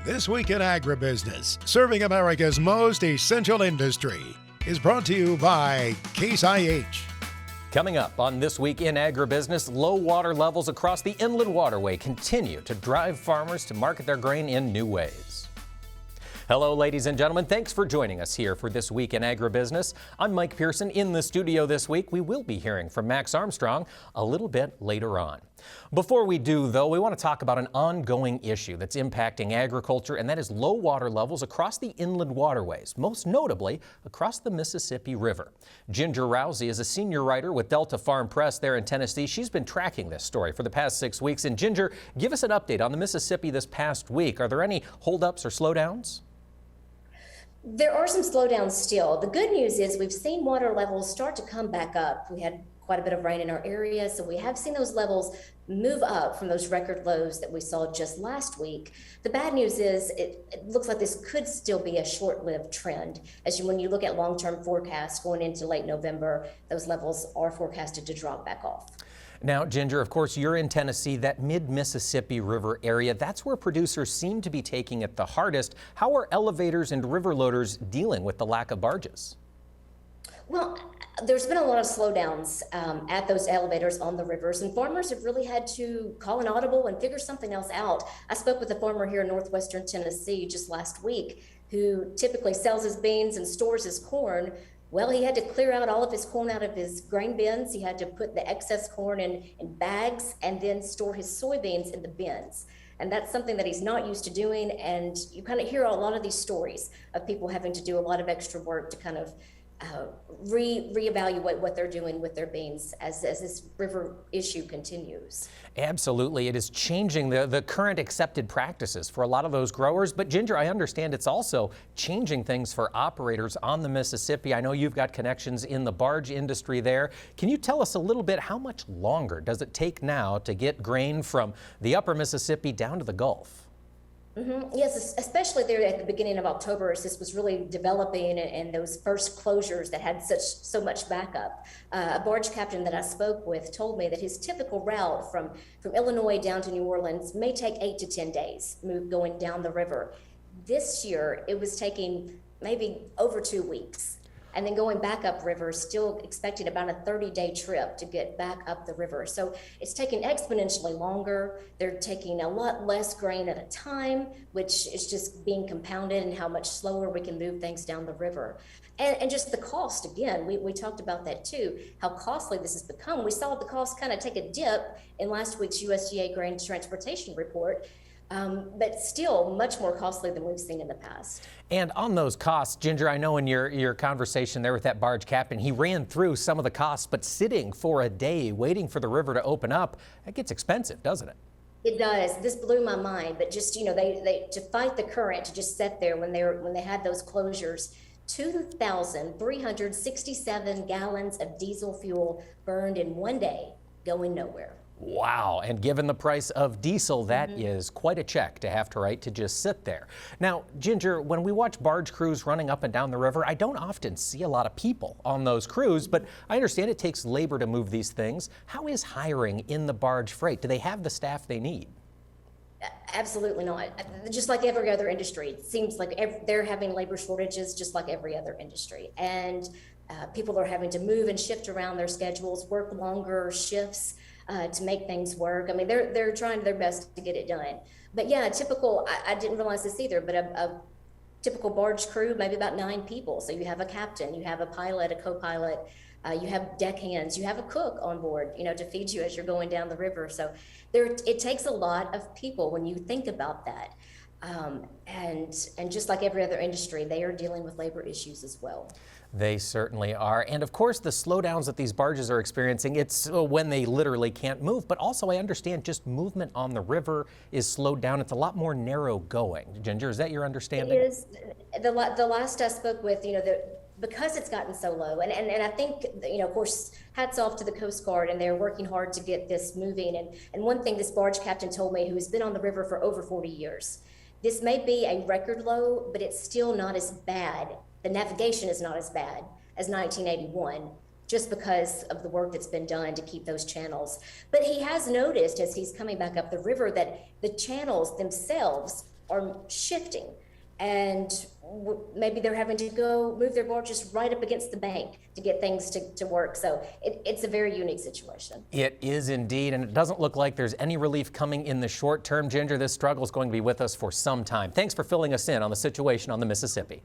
This Week in Agribusiness, serving America's most essential industry, is brought to you by Case IH. Coming up on This Week in Agribusiness, low water levels across the inland waterway continue to drive farmers to market their grain in new ways. Hello, ladies and gentlemen. Thanks for joining us here for This Week in Agribusiness. I'm Mike Pearson. In the studio this week, we will be hearing from Max Armstrong a little bit later on. Before we do, though, we want to talk about an ongoing issue that's impacting agriculture, and that is low water levels across the inland waterways, most notably across the Mississippi River. Ginger Rousey is a senior writer with Delta Farm Press there in Tennessee. She's been tracking this story for the past 6 weeks. And Ginger, give us an update on the Mississippi this past week. Are there any holdups or slowdowns? There are some slowdowns still. The good news is we've seen water levels start to come back up. We had quite a bit of rain in our area, so we have seen those levels move up from those record lows that we saw just last week. The bad news is it looks like this could still be a short-lived trend. When you look at long-term forecasts going into late November, those levels are forecasted to drop back off. Now, Ginger, of course, you're in Tennessee, that mid-Mississippi River area. That's where producers seem to be taking it the hardest. How are elevators and river loaders dealing with the lack of barges? Well, there's been a lot of slowdowns at those elevators on the rivers, and farmers have really had to call an audible and figure something else out. I spoke with a farmer here in northwestern Tennessee just last week who typically sells his beans and stores his corn. Well, he had to clear out all of his corn out of his grain bins. He had to put the excess corn in bags and then store his soybeans in the bins. And that's something that he's not used to doing. And you kind of hear a lot of these stories of people having to do a lot of extra work to kind of reevaluate what they're doing with their beans as this river issue continues. Absolutely. It is changing the current accepted practices for a lot of those growers. But Ginger, I understand it's also changing things for operators on the Mississippi. I know you've got connections in the barge industry there. Can you tell us a little bit, how much longer does it take now to get grain from the upper Mississippi down to the Gulf? Yes, especially there at the beginning of October, as this was really developing and those first closures that had so much backup. A barge captain that I spoke with told me that his typical route from Illinois down to New Orleans may take 8 to 10 days going down the river. This year, it was taking maybe over 2 weeks. And then going back up river, still expecting about a 30-day trip to get back up the river. So it's taking exponentially longer. They're taking a lot less grain at a time, which is just being compounded in how much slower we can move things down the river. And just the cost, again, we talked about that too, how costly this has become. We saw the cost kind of take a dip in last week's USDA grain transportation report. But still much more costly than we've seen in the past. And on those costs, Ginger, I know in your conversation there with that barge captain, he ran through some of the costs, but sitting for a day waiting for the river to open up, that gets expensive, doesn't it? It does. This blew my mind, but just, they to fight the current, to just sit there when they had those closures, 2,367 gallons of diesel fuel burned in one day, going nowhere. Wow. And given the price of diesel, that is quite a check to have to write to just sit there. Now, Ginger, when we watch barge crews running up and down the river, I don't often see a lot of people on those crews, but I understand it takes labor to move these things. How is hiring in the barge freight? Do they have the staff they need? Absolutely not. Just like every other industry, it seems like they're having labor shortages just like every other industry. And people are having to move and shift around their schedules, work longer shifts, to make things work. I mean, they're trying their best to get it done. But yeah, I didn't realize this either, but a typical barge crew, maybe about 9 people. So you have a captain, you have a pilot, a co-pilot, you have deckhands, you have a cook on board, to feed you as you're going down the river. So it takes a lot of people when you think about that. And just like every other industry, they are dealing with labor issues as well. They certainly are. And of course, the slowdowns that these barges are experiencing, it's when they literally can't move. But also, I understand just movement on the river is slowed down. It's a lot more narrow going. Ginger, is that your understanding? It is. The last I spoke with, because it's gotten so low, and I think, of course, hats off to the Coast Guard, and they're working hard to get this moving. And one thing this barge captain told me, who's been on the river for over 40 years, this may be a record low, but it's still not as bad. The navigation is not as bad as 1981, just because of the work that's been done to keep those channels. But he has noticed as he's coming back up the river that the channels themselves are shifting, and maybe they're having to go move their barges right up against the bank to get things to work. So it's a very unique situation. It is indeed, and it doesn't look like there's any relief coming in the short term. Ginger, this struggle is going to be with us for some time. Thanks for filling us in on the situation on the Mississippi.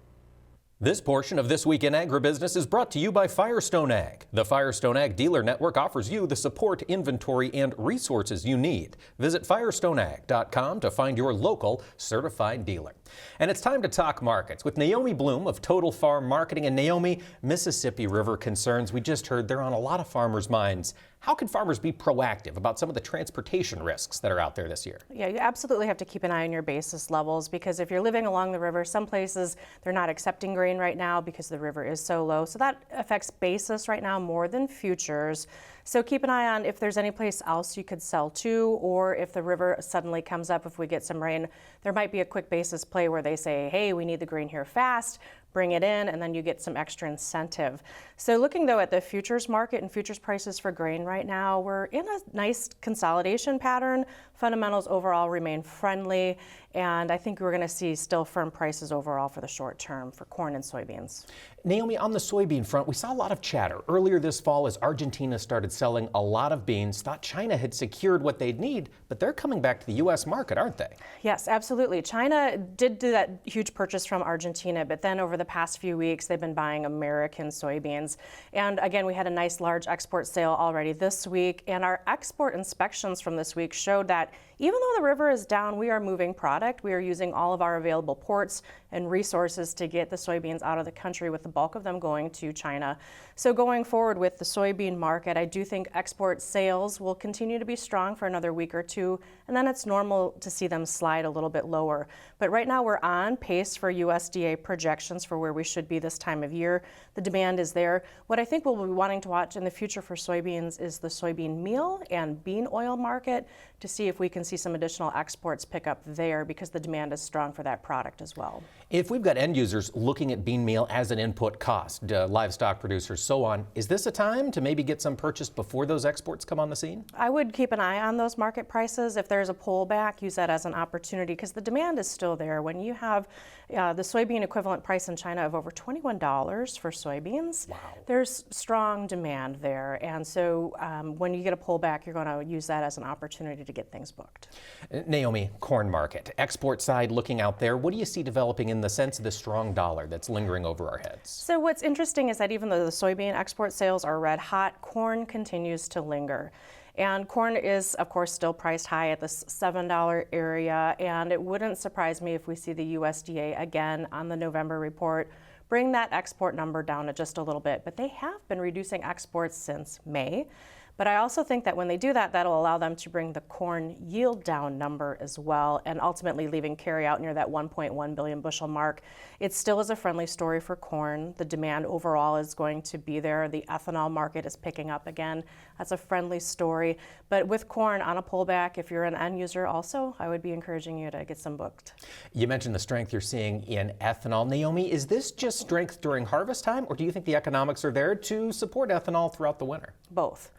This portion of This Week in Agribusiness is brought to you by Firestone Ag. The Firestone Ag Dealer Network offers you the support, inventory, and resources you need. Visit firestoneag.com to find your local certified dealer. And it's time to talk markets with Naomi Bloom of Total Farm Marketing. And Naomi, Mississippi River concerns, we just heard they're on a lot of farmers' minds. How can farmers be proactive about some of the transportation risks that are out there this year? Yeah, you absolutely have to keep an eye on your basis levels, because if you're living along the river, some places they're not accepting grain right now because the river is so low. So that affects basis right now more than futures. So keep an eye on if there's any place else you could sell to, or if the river suddenly comes up, if we get some rain, there might be a quick basis play where they say, hey, we need the grain here fast, bring it in, and then you get some extra incentive. So looking though at the futures market and futures prices for grain right now, we're in a nice consolidation pattern. Fundamentals overall remain friendly, and I think we're going to see still firm prices overall for the short term for corn and soybeans. Naomi, on the soybean front, we saw a lot of chatter earlier this fall as Argentina started selling a lot of beans. Thought China had secured what they'd need, but they're coming back to the U.S. market, aren't they? Yes, absolutely. China did do that huge purchase from Argentina, but then over the past few weeks, they've been buying American soybeans. And again, we had a nice large export sale already this week, and our export inspections from this week showed that even though the river is down, we are moving product. We are using all of our available ports and resources to get the soybeans out of the country, with the bulk of them going to China. So going forward with the soybean market, I do think export sales will continue to be strong for another week or two, and then it's normal to see them slide a little bit lower. But right now we're on pace for USDA projections for where we should be this time of year. The demand is there. What I think we'll be wanting to watch in the future for soybeans is the soybean meal and bean oil market, to see if we can see some additional exports pick up there, because the demand is strong for that product as well. If we've got end users looking at bean meal as an input cost, livestock producers, so on, is this a time to maybe get some purchased before those exports come on the scene? I would keep an eye on those market prices. If there's a pullback, use that as an opportunity, because the demand is still there. When you have the soybean equivalent price in China of over $21 for soybeans, wow, there's strong demand there. And so when you get a pullback, you're going to use that as an opportunity to get things booked. Naomi, corn market, export side looking out there, what do you see developing in the sense of the strong dollar that's lingering over our heads? So what's interesting is that even though the soybean export sales are red hot, corn continues to linger. And corn is, of course, still priced high at the $7 area, and it wouldn't surprise me if we see the USDA again on the November report bring that export number down to just a little bit. But they have been reducing exports since May. But I also think that when they do that, that'll allow them to bring the corn yield down number as well, and ultimately leaving carryout near that 1.1 billion bushel mark. It still is a friendly story for corn. The demand overall is going to be there. The ethanol market is picking up again. That's a friendly story. But with corn on a pullback, if you're an end user also, I would be encouraging you to get some booked. You mentioned the strength you're seeing in ethanol. Naomi, is this just strength during harvest time, or do you think the economics are there to support ethanol throughout the winter? Both.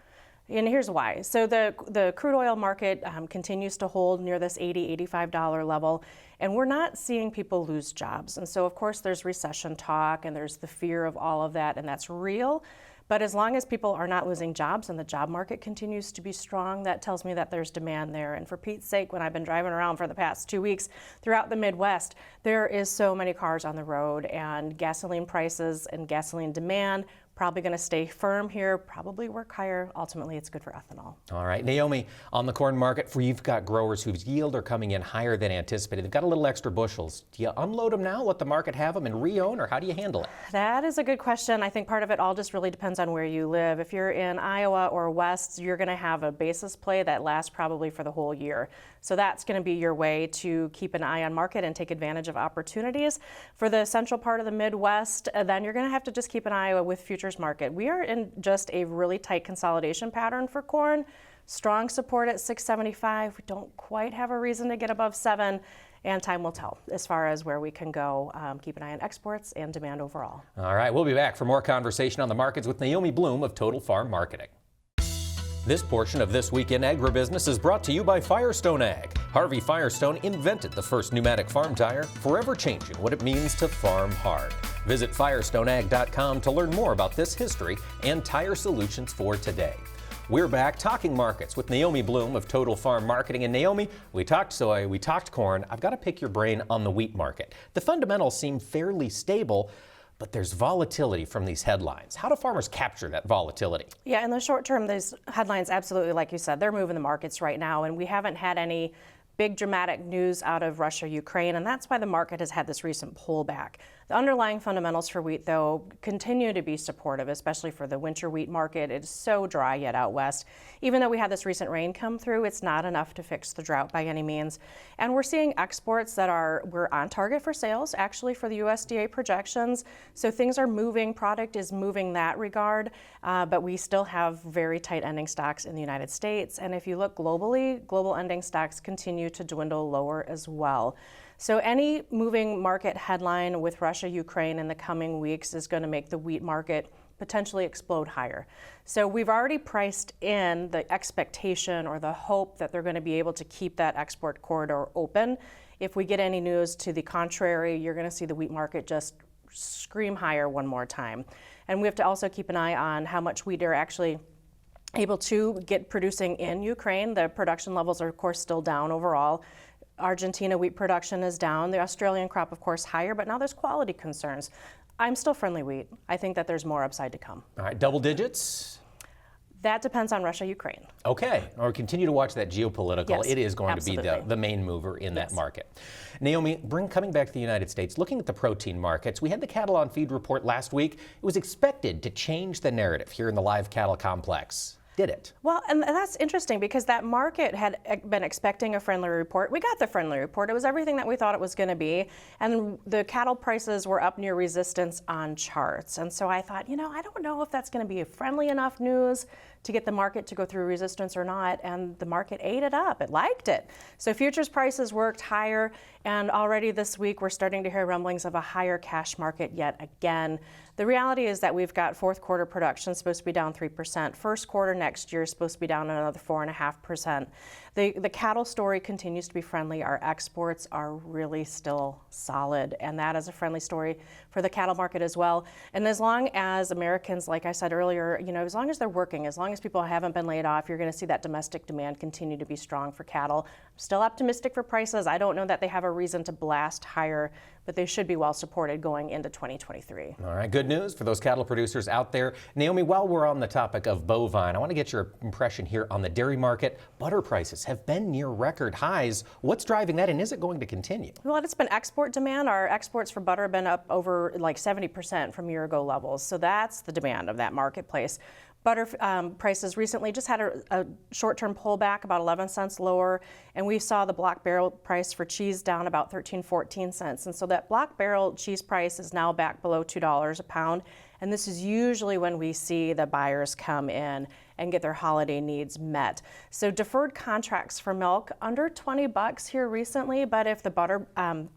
And here's why. So the crude oil market continues to hold near this $80, $85 level, and we're not seeing people lose jobs. And so, of course, there's recession talk, and there's the fear of all of that, and that's real. But as long as people are not losing jobs and the job market continues to be strong, that tells me that there's demand there. And for Pete's sake, when I've been driving around for the past 2 weeks throughout the Midwest, there is so many cars on the road, and gasoline prices and gasoline demand probably going to stay firm here, probably work higher. Ultimately, it's good for ethanol. All right, Naomi, on the corn market, you've got growers whose yield are coming in higher than anticipated. They've got a little extra bushels. Do you unload them now, let the market have them, and re-own, or how do you handle it? That is a good question. I think part of it all just really depends on where you live. If you're in Iowa or West, you're going to have a basis play that lasts probably for the whole year. So that's going to be your way to keep an eye on market and take advantage of opportunities. For the central part of the Midwest, then you're going to have to just keep an eye with futures market. We are in just a really tight consolidation pattern for corn. Strong support at 675. We don't quite have a reason to get above 7, and time will tell as far as where we can go. Keep an eye on exports and demand overall. All right, we'll be back for more conversation on the markets with Naomi Bloom of Total Farm Marketing. This portion of This Week in Agribusiness is brought to you by Firestone Ag. Harvey Firestone invented the first pneumatic farm tire, forever changing what it means to farm hard. Visit firestoneag.com to learn more about this history and tire solutions for today. We're back talking markets with Naomi Bloom of Total Farm Marketing. And Naomi, we talked soy, we talked corn. I've got to pick your brain on the wheat market. The fundamentals seem fairly stable, but there's volatility from these headlines. How do farmers capture that volatility? Yeah, in the short term, these headlines, absolutely, like you said, they're moving the markets right now, and we haven't had any big dramatic news out of Russia, Ukraine, and that's why the market has had this recent pullback. The underlying fundamentals for wheat, though, continue to be supportive, especially for the winter wheat market. It is so dry yet out west. Even though we had this recent rain come through, it's not enough to fix the drought by any means. And we're seeing exports that we're on target for sales, actually, for the USDA projections. So things are moving, product is moving that regard, but we still have very tight ending stocks in the United States. And if you look globally, global ending stocks continue to dwindle lower as well. So any moving market headline with Russia, Ukraine in the coming weeks is going to make the wheat market potentially explode higher. So we've already priced in the expectation or the hope that they're going to be able to keep that export corridor open. If we get any news to the contrary, you're going to see the wheat market just scream higher one more time. And we have to also keep an eye on how much wheat are actually able to get producing in Ukraine. The production levels are, of course, still down overall. Argentina wheat production is down. The Australian crop, of course, higher, but now there's quality concerns. I'm still friendly wheat. I think that there's more upside to come. All right, double digits? That depends on Russia, Ukraine. Okay, or continue to watch that geopolitical. Yes, it is going absolutely. to be the main mover in that market. Naomi, coming back to the United States, looking at the protein markets, we had the cattle on feed report last week. It was expected to change the narrative here in the live cattle complex. Did it? Well, and that's interesting because that market had been expecting a friendly report. We got the friendly report. It was everything that we thought it was going to be. And the cattle prices were up near resistance on charts. And so I thought, I don't know if that's going to be friendly enough news to get the market to go through resistance or not. And the market ate it up. It liked it. So futures prices worked higher. And already this week, we're starting to hear rumblings of a higher cash market yet again. The reality is that we've got fourth quarter production supposed to be down 3%. First quarter next year is supposed to be down another 4.5%. The cattle story continues to be friendly. Our exports are really still solid, and that is a friendly story for the cattle market as well. And as long as Americans, like I said earlier, as long as they're working, as long as people haven't been laid off, you're going to see that domestic demand continue to be strong for cattle. I'm still optimistic for prices. I don't know that they have a reason to blast higher, but they should be well supported going into 2023. All right, good news for those cattle producers out there. Naomi, while we're on the topic of bovine, I want to get your impression here on the dairy market. Butter prices have been near record highs. What's driving that, and is it going to continue? Well, it's been export demand. Our exports for butter have been up over like 70% from year-ago levels. So that's the demand of that marketplace. Butter prices recently just had a short-term pullback, about 11 cents lower, and we saw the block barrel price for cheese down about 14 cents. And so that block barrel cheese price is now back below $2 a pound. And this is usually when we see the buyers come in and get their holiday needs met. So deferred contracts for milk under $20 here recently, but if the butter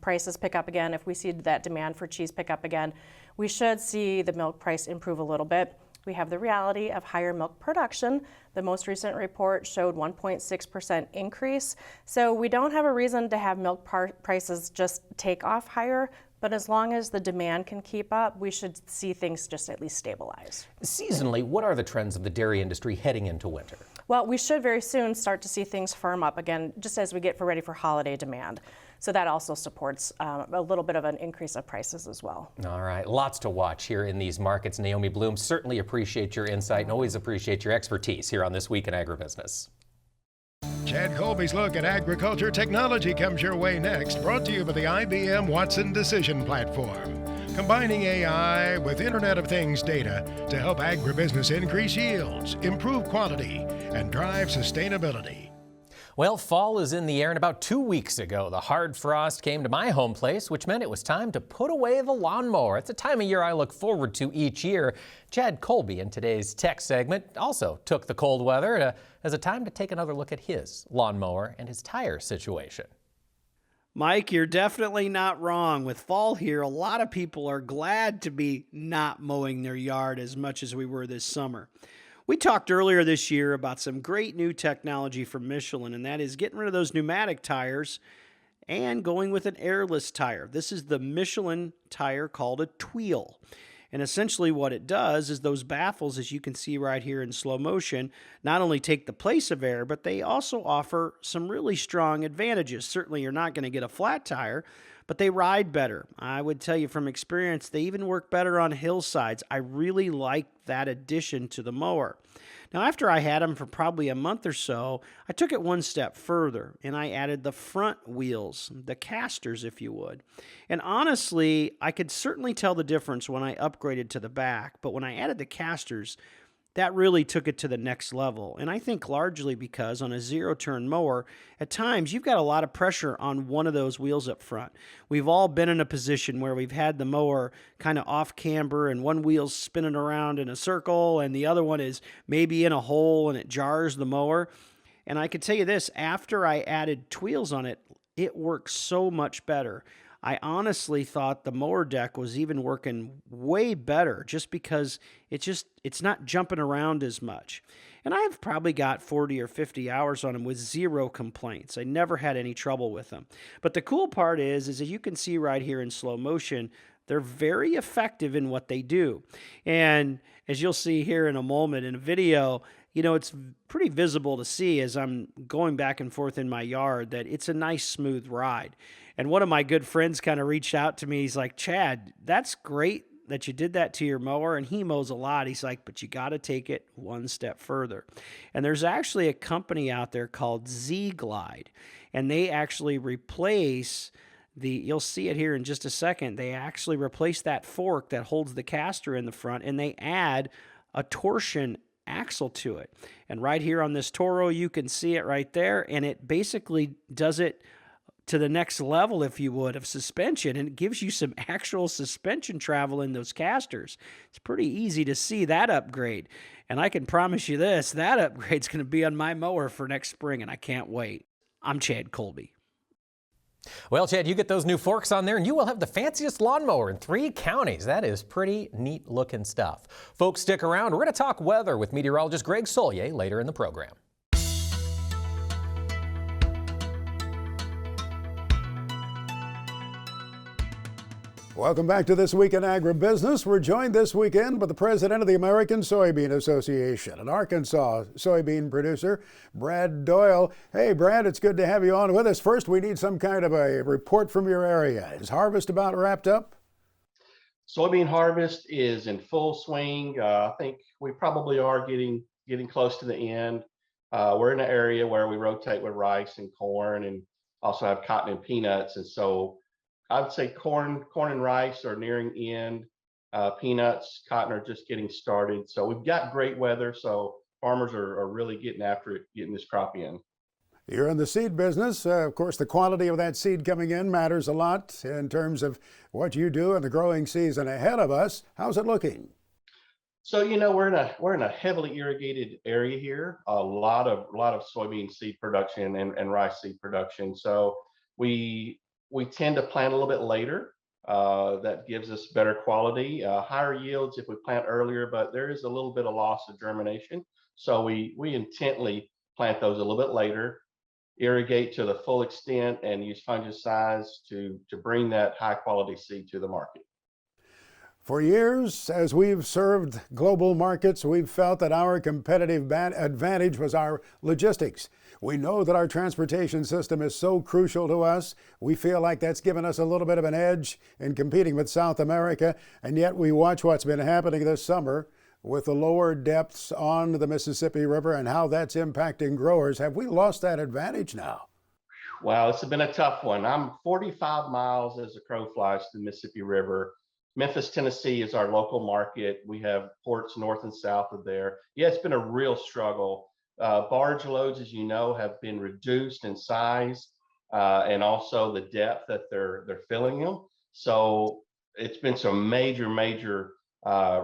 prices pick up again, if we see that demand for cheese pick up again, we should see the milk price improve a little bit. We have the reality of higher milk production. The most recent report showed 1.6% increase. So we don't have a reason to have milk prices just take off higher, but as long as the demand can keep up, we should see things just at least stabilize. Seasonally, what are the trends of the dairy industry heading into winter? Well, we should very soon start to see things firm up again, just as we get ready for holiday demand. So that also supports a little bit of an increase of prices as well. All right, lots to watch here in these markets. Naomi Bloom, certainly appreciate your insight and always appreciate your expertise here on This Week in Agribusiness. Chad Colby's look at agriculture technology comes your way next, brought to you by the IBM Watson Decision Platform, combining AI with Internet of Things data to help agribusiness increase yields, improve quality, and drive sustainability. Well, fall is in the air, and about 2 weeks ago, the hard frost came to my home place, which meant it was time to put away the lawnmower. It's a time of year I look forward to each year. Chad Colby in today's tech segment also took the cold weather as a time to take another look at his lawnmower and his tire situation. Mike, you're definitely not wrong. With fall here, a lot of people are glad to be not mowing their yard as much as we were this summer. We talked earlier this year about some great new technology from Michelin, and that is getting rid of those pneumatic tires and going with an airless tire. This is the Michelin tire called a Tweel. And essentially what it does is those baffles, as you can see right here in slow motion, not only take the place of air, but they also offer some really strong advantages. Certainly you're not going to get a flat tire, but they ride better. I would tell you from experience, they even work better on hillsides. I really like that addition to the mower. Now, after I had them for probably a month or so, I took it one step further and I added the front wheels, the casters, if you would. And honestly, I could certainly tell the difference when I upgraded to the back, but when I added the casters, that really took it to the next level. And I think largely because on a zero-turn mower, at times you've got a lot of pressure on one of those wheels up front. We've all been in a position where we've had the mower kind of off camber and one wheel's spinning around in a circle and the other one is maybe in a hole and it jars the mower. And I could tell you this, after I added Tweels on it, it works so much better. I honestly thought the mower deck was even working way better just because it's not jumping around as much. And I've probably got 40 or 50 hours on them with zero complaints. I never had any trouble with them. But the cool part is as you can see right here in slow motion, they're very effective in what they do. And as you'll see here in a moment in a video, it's pretty visible to see as I'm going back and forth in my yard that it's a nice smooth ride. And one of my good friends kind of reached out to me. He's like, Chad, that's great that you did that to your mower. And he mows a lot. He's like, but you got to take it one step further. And there's actually a company out there called Z-Glide. And they actually replace you'll see it here in just a second. They actually replace that fork that holds the caster in the front and they add a torsion axle to it. And right here on this Toro, you can see it right there. And it basically does it to the next level, if you would, of suspension, and it gives you some actual suspension travel in those casters. It's pretty easy to see that upgrade, and I can promise you this, that upgrade's going to be on my mower for next spring, and I can't wait. I'm Chad Colby. Well, Chad, you get those new forks on there and you will have the fanciest lawnmower in 3 counties. That is pretty neat looking stuff. Folks, stick around. We're going to talk weather with meteorologist Greg Sollier later in the program. Welcome back to This Week in Agribusiness. We're joined this weekend by the president of the American Soybean Association, an Arkansas soybean producer, Brad Doyle. Hey, Brad, it's good to have you on with us. First, we need some kind of a report from your area. Is harvest about wrapped up? Soybean harvest is in full swing. I think we probably are getting close to the end. We're in an area where we rotate with rice and corn and also have cotton and peanuts. And so I'd say corn and rice are nearing end. Peanuts, cotton are just getting started. So we've got great weather. So farmers are really getting after it, getting this crop in. You're in the seed business. Of course, the quality of that seed coming in matters a lot in terms of what you do in the growing season ahead of us. How's it looking? So we're in a heavily irrigated area here. A lot of soybean seed production and rice seed production. So we tend to plant a little bit later. That gives us better quality, higher yields if we plant earlier, but there is a little bit of loss of germination. So we intently plant those a little bit later, irrigate to the full extent, and use fungicides to bring that high quality seed to the market. For years, as we've served global markets, we've felt that our competitive advantage was our logistics. We know that our transportation system is so crucial to us. We feel like that's given us a little bit of an edge in competing with South America, and yet we watch what's been happening this summer with the lower depths on the Mississippi River and how that's impacting growers. Have we lost that advantage now? Wow, it's been a tough one. I'm 45 miles as a crow flies to the Mississippi River. Memphis, Tennessee is our local market. We have ports north and south of there. Yeah, it's been a real struggle. Barge loads, as you know, have been reduced in size and also the depth that they're filling them. So it's been some major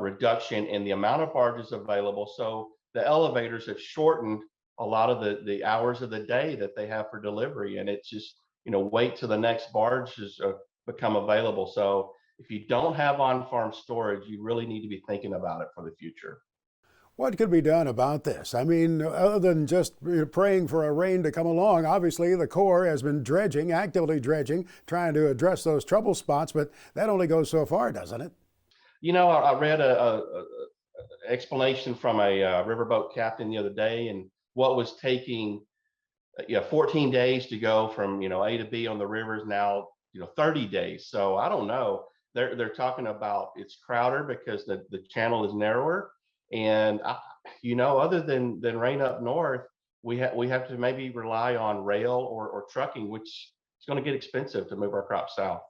reduction in the amount of barges available. So the elevators have shortened a lot of the hours of the day that they have for delivery, and it's just wait till the next barge has become available. So if you don't have on-farm storage, you really need to be thinking about it for the future. What could be done about this? I mean, other than just praying for a rain to come along, obviously the Corps has been dredging, actively dredging, trying to address those trouble spots, but that only goes so far, doesn't it? You know, I read a explanation from a riverboat captain the other day, and what was taking 14 days to go from A to B on the rivers now 30 days. So I don't know. They're talking about it's crowded because the channel is narrower, and other than rain up north, we have to maybe rely on rail or trucking, which is going to get expensive to move our crops south.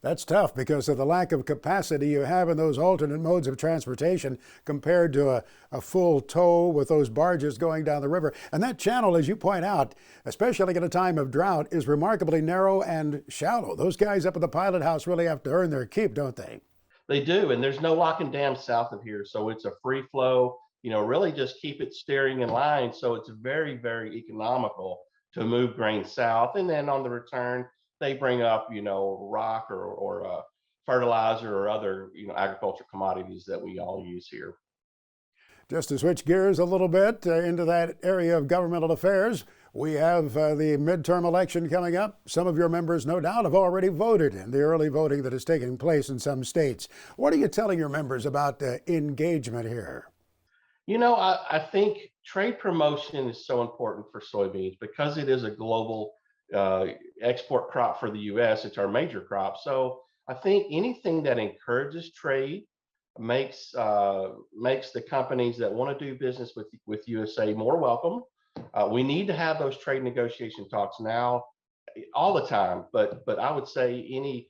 That's tough because of the lack of capacity you have in those alternate modes of transportation compared to a full tow with those barges going down the river. And that channel, as you point out, especially at a time of drought, is remarkably narrow and shallow. Those guys up at the pilot house really have to earn their keep, don't they? They do, and there's no lock and dam south of here, so it's a free flow. Really just keep it steering in line, so it's very, very economical to move grain south. And then on the return, they bring up, rock or fertilizer or other, agriculture commodities that we all use here. Just to switch gears a little bit into that area of governmental affairs, we have the midterm election coming up. Some of your members, no doubt, have already voted in the early voting that is taking place in some states. What are you telling your members about engagement here? I think trade promotion is so important for soybeans because it is a global export crop for the U.S. It's our major crop. So I think anything that encourages trade makes the companies that want to do business with USA more welcome. We need to have those trade negotiation talks now, all the time. But I would say any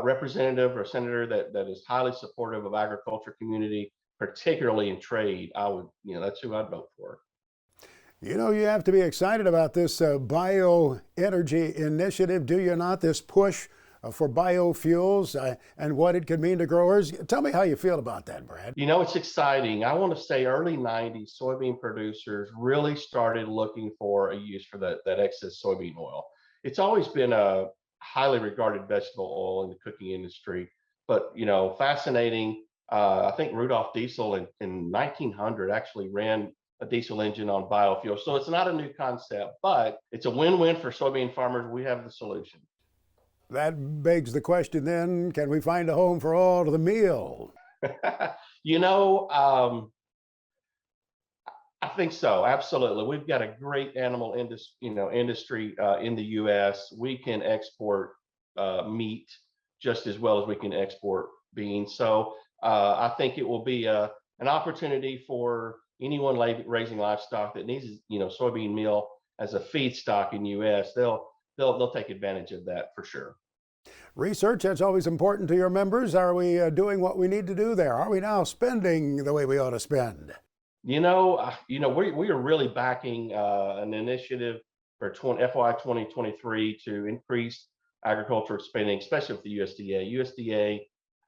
representative or senator that is highly supportive of agriculture community, particularly in trade, that's who I'd vote for. You have to be excited about this bioenergy initiative, do you not? This push for biofuels and what it could mean to growers. Tell me how you feel about that, Brad. It's exciting. I want to say early 90s, soybean producers really started looking for a use for that excess soybean oil. It's always been a highly regarded vegetable oil in the cooking industry, but, fascinating. I think Rudolph Diesel in 1900 actually ran a diesel engine on biofuel. So it's not a new concept, but it's a win-win for soybean farmers. We have the solution. That begs the question then, can we find a home for all the meal? I think so. Absolutely. We've got a great animal industry in the U.S. We can export meat just as well as we can export beans. So I think it will be an opportunity for anyone raising livestock that needs, soybean meal as a feedstock in U.S. They'll take advantage of that for sure. Research, that's always important to your members. Are we doing what we need to do there? Are we now spending the way we ought to spend? We are really backing an initiative for FY 2023 to increase agricultural spending, especially with the USDA. USDA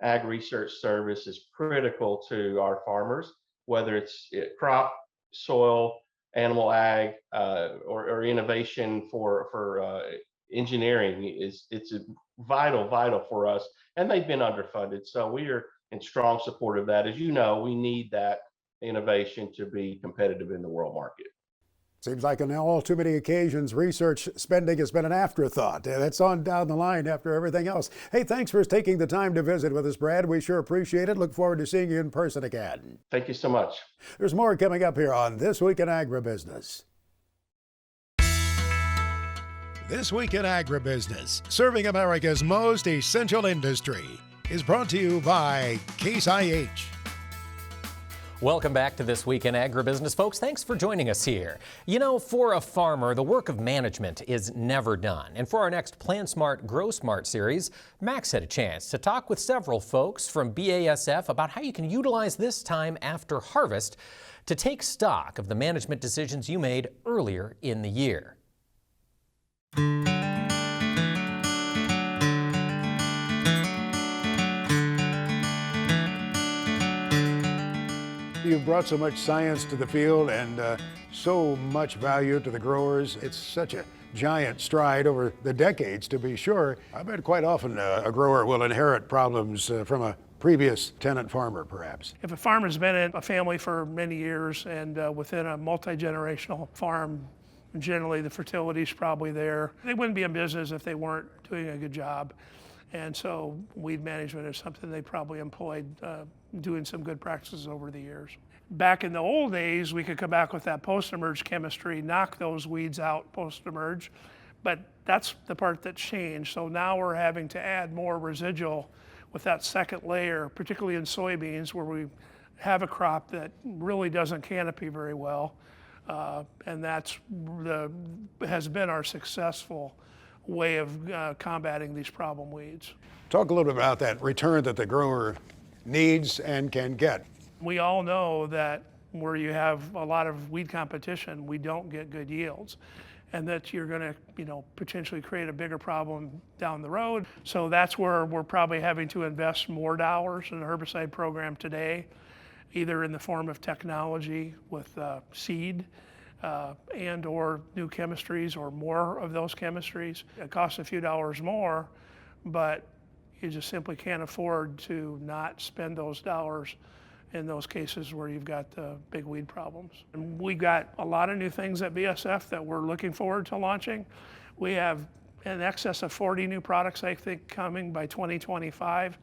Ag Research Service is critical to our farmers, whether it's crop, soil, animal ag, or innovation for engineering. It's vital for us, and they've been underfunded. So we are in strong support of that. As you know, we need that innovation to be competitive in the world market. Seems like on all too many occasions, research spending has been an afterthought. That's on down the line after everything else. Hey, thanks for taking the time to visit with us, Brad. We sure appreciate it. Look forward to seeing you in person again. Thank you so much. There's more coming up here on This Week in Agribusiness. This Week in Agribusiness, serving America's most essential industry, is brought to you by Case IH. Welcome back to This Week in Agribusiness, folks. Thanks for joining us here. For a farmer, the work of management is never done. And for our next Plan Smart, Grow Smart series, Max had a chance to talk with several folks from BASF about how you can utilize this time after harvest to take stock of the management decisions you made earlier in the year. You've brought so much science to the field and so much value to the growers. It's such a giant stride over the decades, to be sure. I bet quite often a grower will inherit problems from a previous tenant farmer, perhaps. If a farmer's been in a family for many years and within a multi-generational farm, generally the fertility's probably there. They wouldn't be in business if they weren't doing a good job. And so weed management is something they probably employed doing some good practices over the years. Back in the old days, we could come back with that post-emerge chemistry, knock those weeds out post-emerge, but that's the part that changed. So now we're having to add more residual with that second layer, particularly in soybeans where we have a crop that really doesn't canopy very well. And that's has been our successful way of combating these problem weeds. Talk a little bit about that return that the grower needs and can get. We all know that where you have a lot of weed competition, we don't get good yields, and that you're going to, potentially create a bigger problem down the road. So that's where we're probably having to invest more dollars in the herbicide program today, either in the form of technology with seed and or new chemistries or more of those chemistries. It costs a few dollars more, but you just simply can't afford to not spend those dollars in those cases where you've got big weed problems. And we've got a lot of new things at BASF that we're looking forward to launching. We have in excess of 40 new products, I think, coming by 2025.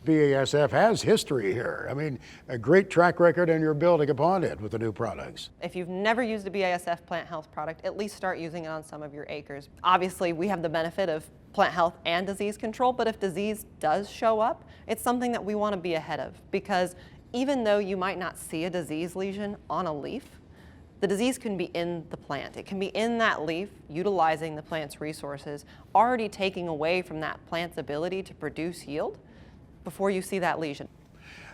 BASF has history here. I mean, a great track record, and you're building upon it with the new products. If you've never used a BASF plant health product, at least start using it on some of your acres. Obviously, we have the benefit of plant health and disease control, but if disease does show up, it's something that we want to be ahead of, because even though you might not see a disease lesion on a leaf, the disease can be in the plant. It can be in that leaf, utilizing the plant's resources, already taking away from that plant's ability to produce yield before you see that lesion.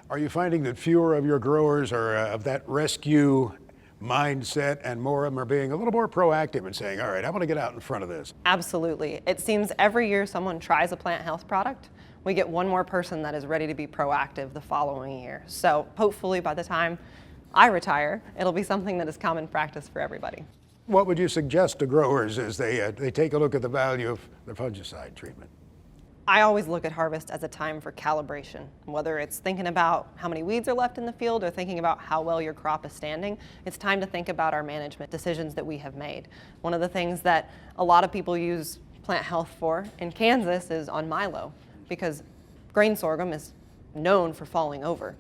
Are you finding that fewer of your growers are of that rescue mindset and more of them are being a little more proactive and saying, all right, I want to get out in front of this? Absolutely. It seems every year someone tries a plant health product, we get one more person that is ready to be proactive the following year. So hopefully by the time I retire, it'll be something that is common practice for everybody. What would you suggest to growers as they take a look at the value of the fungicide treatment? I always look at harvest as a time for calibration, whether it's thinking about how many weeds are left in the field or thinking about how well your crop is standing. It's time to think about our management decisions that we have made. One of the things that a lot of people use plant health for in Kansas is on milo, because grain sorghum is known for falling over.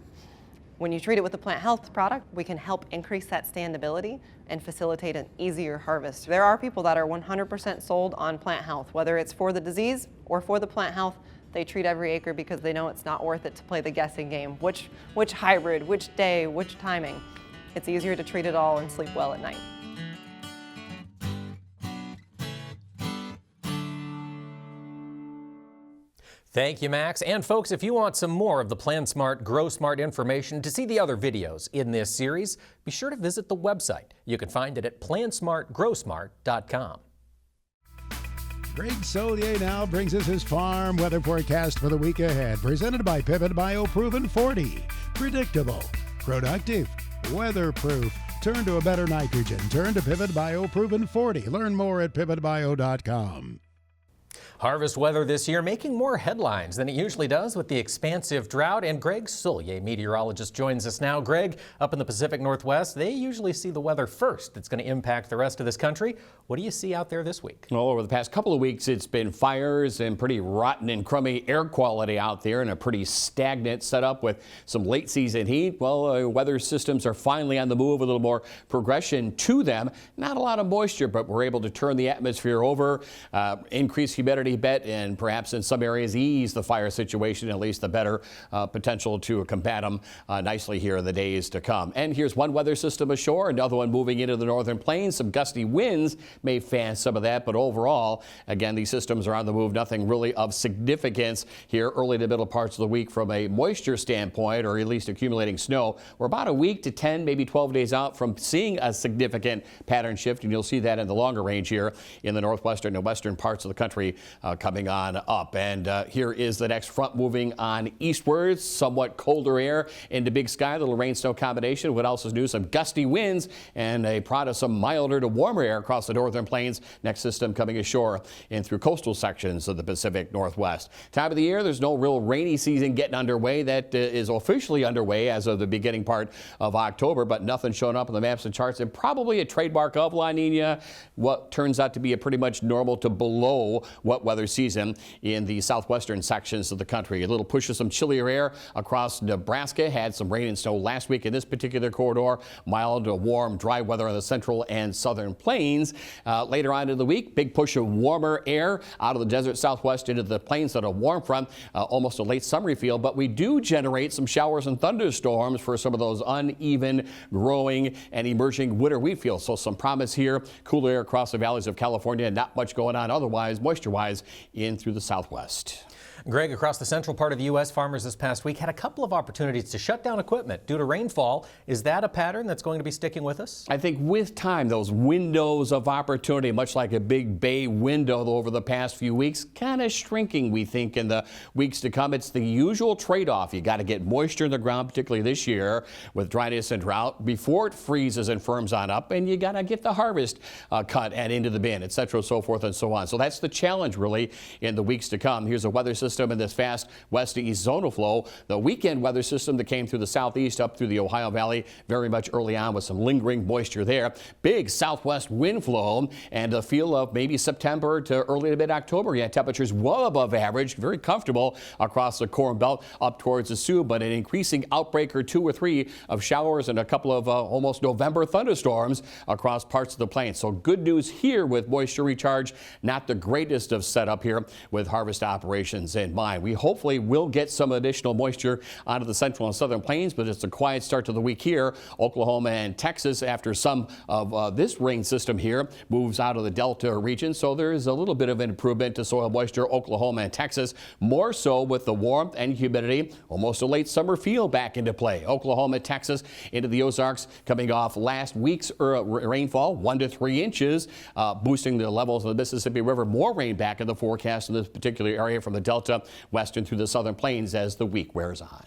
When you treat it with a plant health product, we can help increase that standability and facilitate an easier harvest. There are people that are 100% sold on plant health, whether it's for the disease or for the plant health. They treat every acre because they know it's not worth it to play the guessing game. Which hybrid, which day, which timing. It's easier to treat it all and sleep well at night. Thank you, Max. And folks, if you want some more of the Plan Smart, Grow Smart information to see the other videos in this series, be sure to visit the website. You can find it at plansmartgrowsmart.com. Greg Solier now brings us his farm weather forecast for the week ahead, presented by Pivot Bio Proven 40. Predictable, productive, weatherproof. Turn to a better nitrogen. Turn to Pivot Bio Proven 40. Learn more at pivotbio.com. Harvest weather this year making more headlines than it usually does with the expansive drought, and Greg Solier, meteorologist, joins us now. Greg, up in the Pacific Northwest, they usually see the weather first that's going to impact the rest of this country. What do you see out there this week? Well, over the past couple of weeks, it's been fires and pretty rotten and crummy air quality out there, and a pretty stagnant setup with some late season heat. Well, weather systems are finally on the move, a little more progression to them. Not a lot of moisture, but we're able to turn the atmosphere over, increase humidity bit, and perhaps in some areas ease the fire situation, at least the better potential to combat them nicely here in the days to come. And here's one weather system ashore, another one moving into the northern plains. Some gusty winds may fan some of that, but overall, again, these systems are on the move. Nothing really of significance here early to middle parts of the week from a moisture standpoint, or at least accumulating snow. We're about a week to 10, maybe 12 days out from seeing a significant pattern shift, and you'll see that in the longer range here in the northwestern and western parts of the country coming on up. And here is the next front moving on eastwards. Somewhat colder air into Big Sky, little rain snow combination. What else is new? Some gusty winds and a prod of some milder to warmer air across the northern plains. Next system coming ashore in through coastal sections of the Pacific Northwest. Time of the year, there's no real rainy season getting underway. That is officially underway as of the beginning part of October, but nothing showing up on the maps and charts, and probably a trademark of La Nina, what turns out to be a pretty much normal to below wet weather season in the southwestern sections of the country. A little push of some chillier air across Nebraska. Had some rain and snow last week in this particular corridor. Mild to warm, dry weather on the central and southern plains. Later on in the week, big push of warmer air out of the desert southwest into the plains that are warm front, almost a late summery feel, but we do generate some showers and thunderstorms for some of those uneven growing and emerging winter wheat fields. So some promise here. Cooler air across the valleys of California. Not much going on otherwise, moisture-wise, in through the southwest. Greg, across the central part of the U.S., farmers this past week had a couple of opportunities to shut down equipment due to rainfall. Is that a pattern that's going to be sticking with us? I think with time, those windows of opportunity, much like a big bay window over the past few weeks, kind of shrinking, we think, in the weeks to come. It's the usual trade-off. You got to get moisture in the ground, particularly this year with dryness and drought, before it freezes and firms on up, and you got to get the harvest cut and into the bin, et cetera, so forth and so on. So that's the challenge, really, in the weeks to come. Here's a weather system in this fast west to east zonal flow. The weekend weather system that came through the southeast up through the Ohio Valley very much early on with some lingering moisture there. Big southwest wind flow and a feel of maybe September to early to mid-October. Yeah, temperatures well above average, very comfortable across the Corn Belt up towards the Sioux, but an increasing outbreak or 2 or 3 of showers and a couple of almost November thunderstorms across parts of the plains. So good news here with moisture recharge, not the greatest of setup here with harvest operations in mind. We hopefully will get some additional moisture onto the central and southern plains, but it's a quiet start to the week here. Oklahoma and Texas, after some of this rain system here moves out of the Delta region, so there is a little bit of an improvement to soil moisture. Oklahoma and Texas, more so with the warmth and humidity, almost a late summer feel back into play. Oklahoma, Texas, into the Ozarks, coming off last week's rainfall, 1 to 3 inches, boosting the levels of the Mississippi River. More rain back in the forecast in this particular area from the Delta western through the southern plains as the week wears on.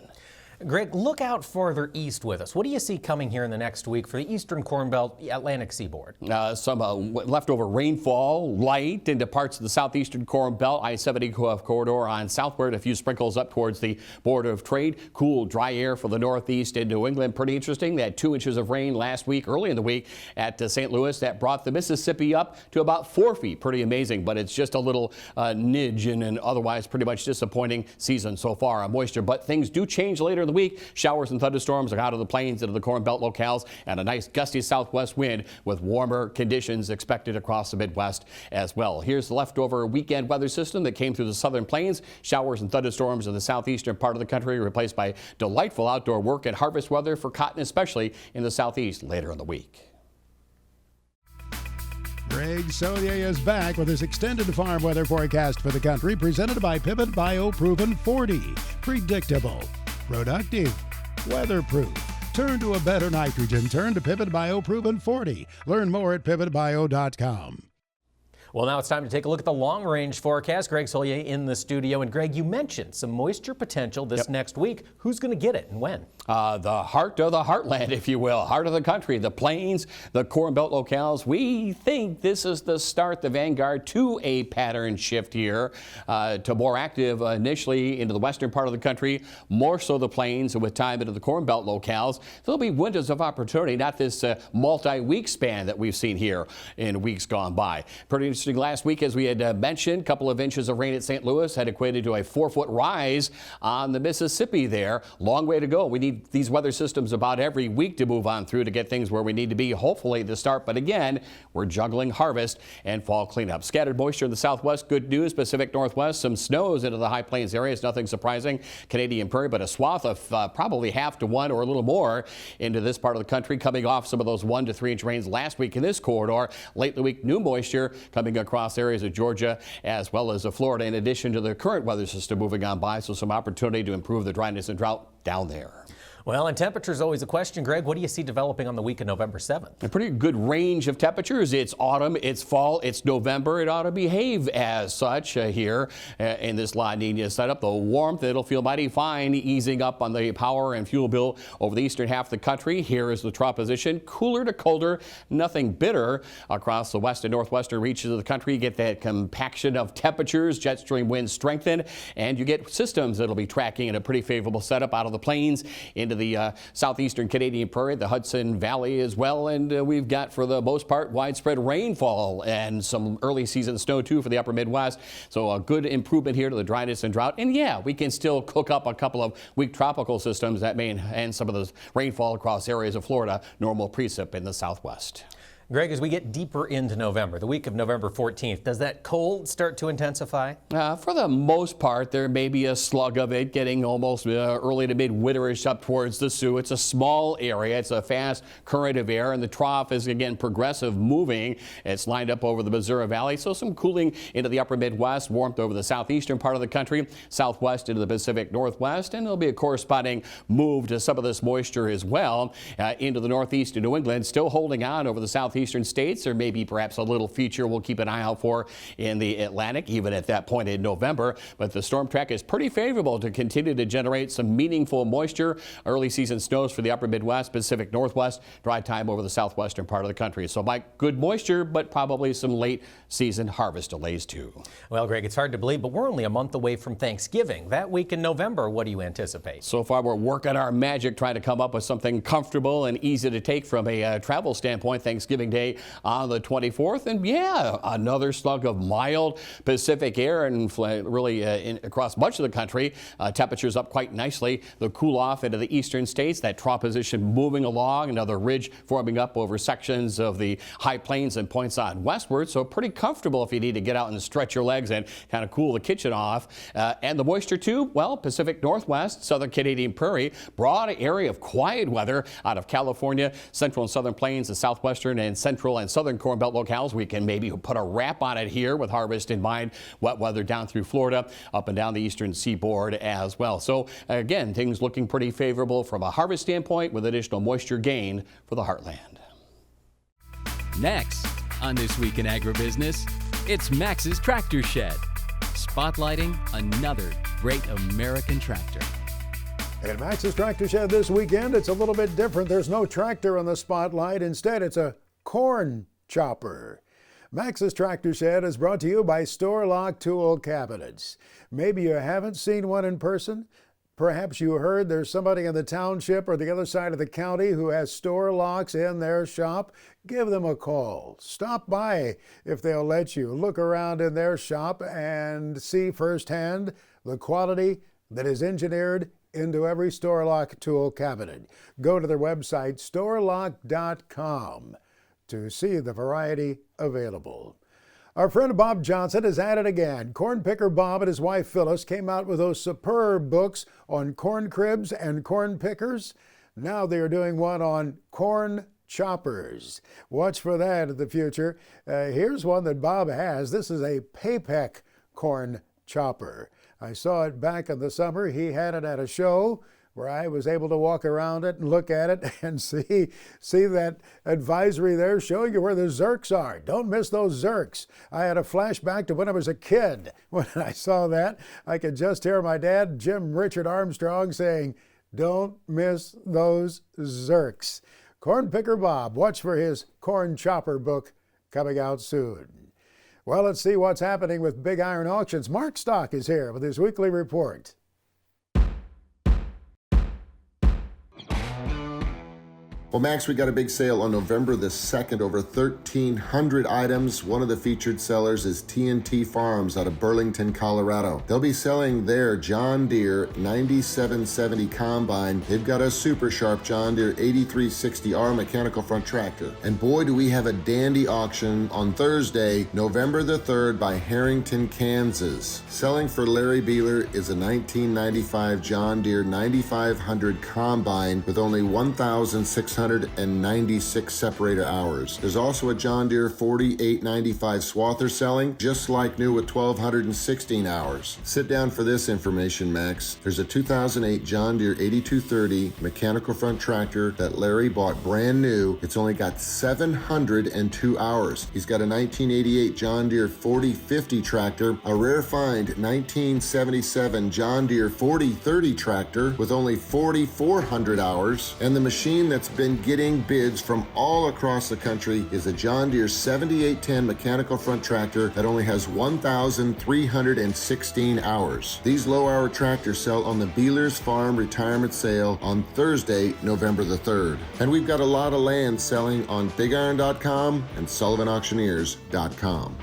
Greg, look out further east with us. What do you see coming here in the next week for the eastern Corn Belt, Atlantic seaboard? Some leftover rainfall, light into parts of the southeastern Corn Belt, I-70 corridor on southward, a few sprinkles up towards the border of trade. Cool, dry air for the northeast in New England. Pretty interesting. They had 2 inches of rain last week, early in the week at St. Louis. That brought the Mississippi up to about 4 feet. Pretty amazing, but it's just a little nidge in an otherwise pretty much disappointing season so far on moisture. But things do change later in the week. Showers and thunderstorms are out of the plains into the Corn Belt locales, and a nice gusty southwest wind with warmer conditions expected across the Midwest as well. Here's the leftover weekend weather system that came through the southern plains. Showers and thunderstorms in the southeastern part of the country, replaced by delightful outdoor work and harvest weather for cotton, especially in the southeast later in the week. Greg Solier is back with his extended farm weather forecast for the country, presented by Pivot BioProven 40. Predictable, productive, weatherproof. Turn to a better nitrogen. Turn to Pivot BioProven 40. Learn more at pivotbio.com. Well, now it's time to take a look at the long-range forecast. Greg Solier in the studio. And Greg, you mentioned some moisture potential this next week. Who's going to get it and when? The heart of the heartland, if you will, heart of the country, the plains, the Corn Belt locales. We think this is the start, the vanguard to a pattern shift here to more active initially into the western part of the country, more so the plains, and with time into the Corn Belt locales. There'll be windows of opportunity, not this multi-week span that we've seen here in weeks gone by. Pretty interesting last week, as we had mentioned, a couple of inches of rain at St. Louis had equated to a 4-foot rise on the Mississippi there. Long way to go. We need these weather systems about every week to move on through to get things where we need to be, hopefully, to start. But again, we're juggling harvest and fall cleanup. Scattered moisture in the southwest, good news. Pacific Northwest, some snows into the high plains areas, nothing surprising. Canadian Prairie, but a swath of probably half to 1 or a little more into this part of the country, coming off some of those 1 to 3 inch rains last week in this corridor. Late in the week, new moisture coming across areas of Georgia as well as Florida, in addition to the current weather system moving on by. So some opportunity to improve the dryness and drought down there. Well, and temperature is always a question. Greg, what do you see developing on the week of November 7th? A pretty good range of temperatures. It's autumn, it's fall, it's November. It ought to behave as such here in this La Nina setup. The warmth, it'll feel mighty fine, easing up on the power and fuel bill over the eastern half of the country. Here is the trough position. Cooler to colder, nothing bitter across the west and northwestern reaches of the country. You get that compaction of temperatures, jet stream winds strengthen, and you get systems that'll be tracking in a pretty favorable setup out of the plains into the southeastern Canadian prairie, the Hudson Valley as well. And we've got, for the most part, widespread rainfall and some early season snow too for the upper Midwest. So a good improvement here to the dryness and drought. And yeah, we can still cook up a couple of weak tropical systems that may and some of the rainfall across areas of Florida, normal precip in the southwest. Greg, as we get deeper into November, the week of November 14th, does that cold start to intensify? For the most part, there may be a slug of it getting almost early to mid-winterish up towards the Sioux. It's a small area. It's a fast current of air, and the trough is, again, progressive moving. It's lined up over the Missouri Valley, so some cooling into the upper Midwest, warmth over the southeastern part of the country, southwest into the Pacific Northwest, and there'll be a corresponding move to some of this moisture as well into the northeast and New England, still holding on over the southeastern states. There may be perhaps a little feature we'll keep an eye out for in the Atlantic, even at that point in November. But the storm track is pretty favorable to continue to generate some meaningful moisture. Early season snows for the upper Midwest, Pacific Northwest, dry time over the southwestern part of the country. So, Mike, good moisture, but probably some late season harvest delays too. Well, Greg, it's hard to believe, but we're only a month away from Thanksgiving. That week in November, what do you anticipate? So far, we're working our magic, trying to come up with something comfortable and easy to take from a travel standpoint. Thanksgiving Day on the 24th, and yeah, another slug of mild Pacific air, and really across much of the country, temperatures up quite nicely. The cool off into the eastern states, that trough position moving along, another ridge forming up over sections of the high plains and points on westward. So pretty comfortable if you need to get out and stretch your legs and kind of cool the kitchen off. And the moisture too, well, Pacific Northwest, southern Canadian prairie, broad area of quiet weather out of California, central and southern plains, the southwestern and central and southern Corn Belt locales. We can maybe put a wrap on it here with harvest in mind. Wet weather down through Florida, up and down the eastern seaboard as well. So again, things looking pretty favorable from a harvest standpoint with additional moisture gain for the heartland. Next on This Week in Agribusiness, it's Max's Tractor Shed, spotlighting another great American tractor. At Max's Tractor Shed this weekend, it's a little bit different. There's no tractor on the spotlight. Instead, it's a corn chopper. Max's Tractor Shed is brought to you by Store Lock Tool Cabinets. Maybe you haven't seen one in person. Perhaps you heard there's somebody in the township or the other side of the county who has store locks in their shop. Give them a call. Stop by if they'll let you. Look around in their shop and see firsthand the quality that is engineered into every Store Lock tool cabinet. Go to their website, storelock.com, to see the variety available. Our friend Bob Johnson is at it again. Corn picker Bob and his wife Phyllis came out with those superb books on corn cribs and corn pickers. Now they are doing one on corn choppers. Watch for that in the future. Here's one that Bob has. This is a Paypec corn chopper. I saw it back in the summer. He had it at a show where I was able to walk around it and look at it and see that advisory there showing you where the zerks are. Don't miss those zerks. I had a flashback to when I was a kid. When I saw that, I could just hear my dad, Jim Richard Armstrong, saying, "Don't miss those zerks." Corn Picker Bob, watch for his corn chopper book coming out soon. Well, let's see what's happening with Big Iron Auctions. Mark Stock is here with his weekly report. Well, Max, we got a big sale on November the 2nd, over 1,300 items. One of the featured sellers is TNT Farms out of Burlington, Colorado. They'll be selling their John Deere 9770 combine. They've got a super sharp John Deere 8360R mechanical front tractor. And boy, do we have a dandy auction on Thursday, November the 3rd by Harrington, Kansas. Selling for Larry Beeler is a 1995 John Deere 9500 combine with only 1,600 396 separator hours. There's also a John Deere 4895 swather selling, just like new with 1,216 hours. Sit down for this information, Max. There's a 2008 John Deere 8230 mechanical front tractor that Larry bought brand new. It's only got 702 hours. He's got a 1988 John Deere 4050 tractor, a rare find 1977 John Deere 4030 tractor with only 4,400 hours, and the machine that's been getting bids from all across the country is a John Deere 7810 mechanical front tractor that only has 1,316 hours. These low-hour tractors sell on the Beeler's Farm retirement sale on Thursday, November the 3rd. And we've got a lot of land selling on BigIron.com and SullivanAuctioneers.com.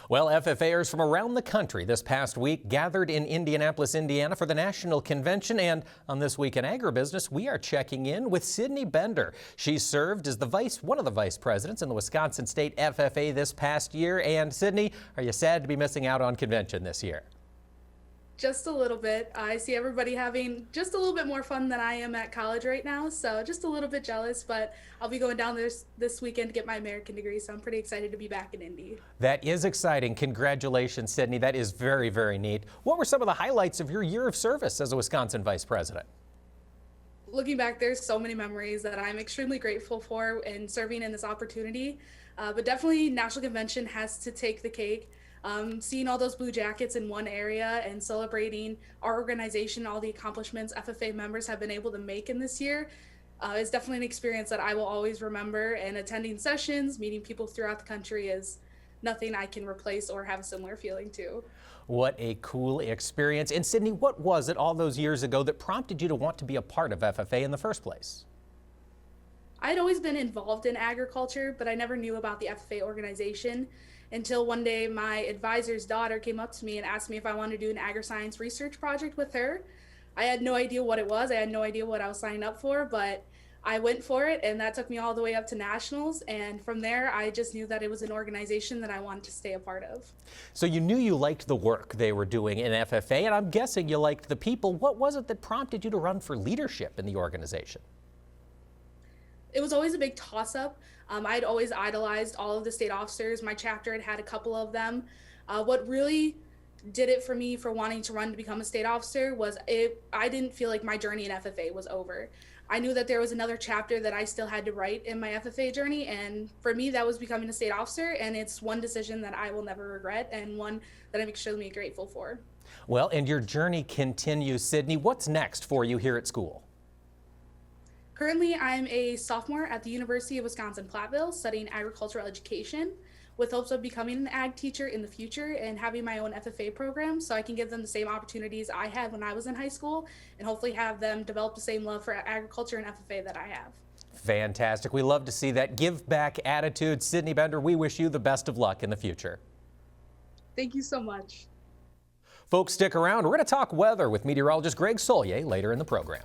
Well, FFAers from around the country this past week gathered in Indianapolis, Indiana for the National Convention. And on This Week in Agribusiness, we are checking in with Sydney Bender. She served as one of the vice presidents in the Wisconsin State FFA this past year. And Sydney, are you sad to be missing out on convention this year? Just a little bit. I see everybody having just a little bit more fun than I am at college right now, so just a little bit jealous, but I'll be going down this weekend to get my American degree, so I'm pretty excited to be back in Indy. That is exciting. Congratulations, Sydney. That is very, very neat. What were some of the highlights of your year of service as a Wisconsin vice president? Looking back, there's so many memories that I'm extremely grateful for in serving in this opportunity, but definitely National Convention has to take the cake. Seeing all those blue jackets in one area and celebrating our organization, all the accomplishments FFA members have been able to make in this year is definitely an experience that I will always remember. And attending sessions, meeting people throughout the country is nothing I can replace or have a similar feeling to. What a cool experience. And Sydney, what was it all those years ago that prompted you to want to be a part of FFA in the first place? I'd always been involved in agriculture, but I never knew about the FFA organization until one day my advisor's daughter came up to me and asked me if I wanted to do an agri-science research project with her. I had no idea what it was. I had no idea what I was signing up for, but I went for it, and that took me all the way up to nationals. And from there, I just knew that it was an organization that I wanted to stay a part of. So you knew you liked the work they were doing in FFA, and I'm guessing you liked the people. What was it that prompted you to run for leadership in the organization? It was always a big toss-up. I'd always idolized all of the state officers. My chapter had had a couple of them. What really did it for me for wanting to run to become a state officer was I didn't feel like my journey in FFA was over. I knew that there was another chapter that I still had to write in my FFA journey, and for me that was becoming a state officer, and it's one decision that I will never regret and one that I'm extremely grateful for. Well, and your journey continues, Sydney. What's next for you here at school? Currently, I'm a sophomore at the University of Wisconsin-Platteville studying agricultural education with hopes of becoming an ag teacher in the future and having my own FFA program so I can give them the same opportunities I had when I was in high school and hopefully have them develop the same love for agriculture and FFA that I have. Fantastic. We love to see that give back attitude. Sydney Bender, we wish you the best of luck in the future. Thank you so much. Folks, stick around. We're going to talk weather with meteorologist Greg Solier later in the program.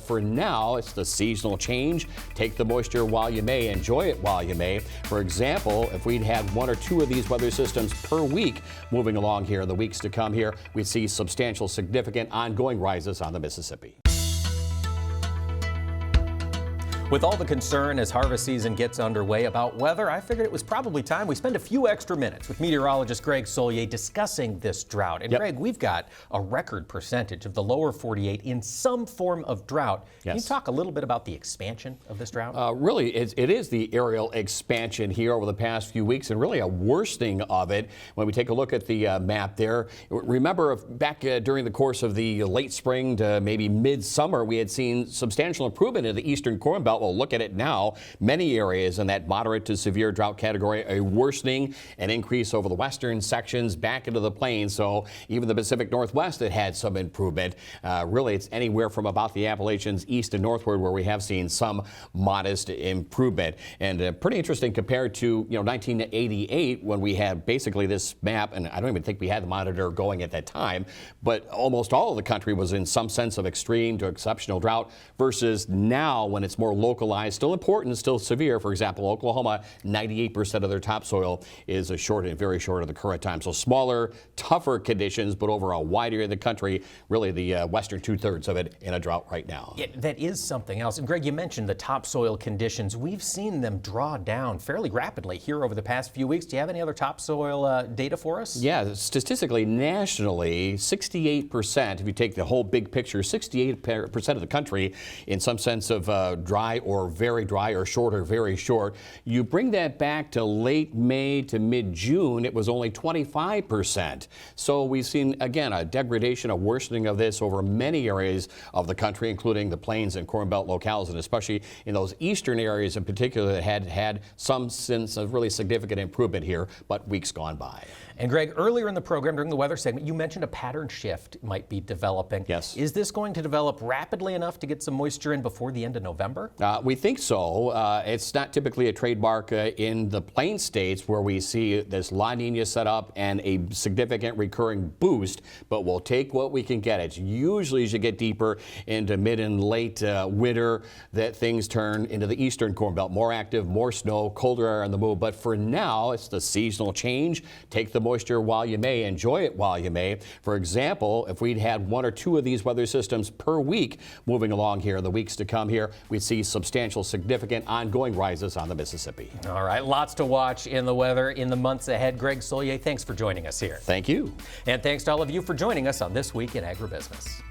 For now, it's the seasonal change. Take the moisture while you may, enjoy it while you may. For example, if we'd had one or two of these weather systems per week moving along here in the weeks to come here, we'd see substantial, significant ongoing rises on the Mississippi. With all the concern as harvest season gets underway about weather, I figured it was probably time we spend a few extra minutes with meteorologist Greg Solier discussing this drought. And Greg, we've got a record percentage of the lower 48 in some form of drought. Can you talk a little bit about the expansion of this drought? Really, it is the aerial expansion here over the past few weeks and really a worsening of it. When we take a look at the map there, remember back during the course of the late spring to maybe midsummer, we had seen substantial improvement in the eastern Corn Belt. Well, look at it now. Many areas in that moderate to severe drought category, a worsening, an increase over the western sections back into the plains. So even the Pacific Northwest that had some improvement. Really, it's anywhere from about the Appalachians east and northward where we have seen some modest improvement. And pretty interesting compared to 1988 when we had basically this map, and I don't even think we had the monitor going at that time, but almost all of the country was in some sense of extreme to exceptional drought versus now when it's more localized, still important, still severe. For example, Oklahoma, 98% of their topsoil is very short of the current time. So smaller, tougher conditions, but over a wide area of the country, really the western 2/3 of it in a drought right now. Yeah, that is something else. And Greg, you mentioned the topsoil conditions. We've seen them draw down fairly rapidly here over the past few weeks. Do you have any other topsoil data for us? Yeah, statistically, nationally, 68%, if you take the whole big picture, 68% of the country in some sense of dry or very dry or short or very short. You bring that back to late May to mid-June, it was only 25%. So we've seen, again, a degradation, a worsening of this over many areas of the country, including the plains and Corn Belt locales, and especially in those eastern areas in particular that had some sense of really significant improvement here, but weeks gone by. And Greg, earlier in the program during the weather segment, you mentioned a pattern shift might be developing. Yes. Is this going to develop rapidly enough to get some moisture in before the end of November? We think so. It's not typically a trademark in the plain states where we see this La Nina set up and a significant recurring boost, but we'll take what we can get. It's usually as you get deeper into mid and late winter that things turn into the eastern Corn Belt. More active, more snow, colder air on the move. But for now, it's the seasonal change. Take the moisture while you may, enjoy it while you may. For example, if we'd had 1 or 2 of these weather systems per week moving along here in the weeks to come here, we'd see substantial, significant ongoing rises on the Mississippi. All right, lots to watch in the weather in the months ahead. Greg Solier, thanks for joining us here. Thank you. And thanks to all of you for joining us on This Week in Agribusiness.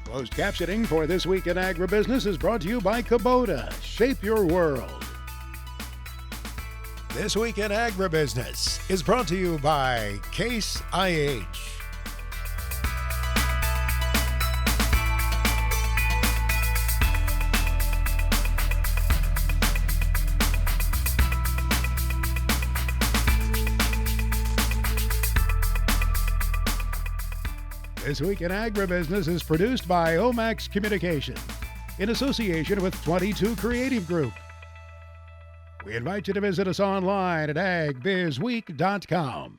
Closed captioning for This Week in Agribusiness is brought to you by Kubota. Shape your world. This Week in Agribusiness is brought to you by Case IH. This Week in Agribusiness is produced by Omax Communications in association with 22 Creative Group. We invite you to visit us online at agbizweek.com.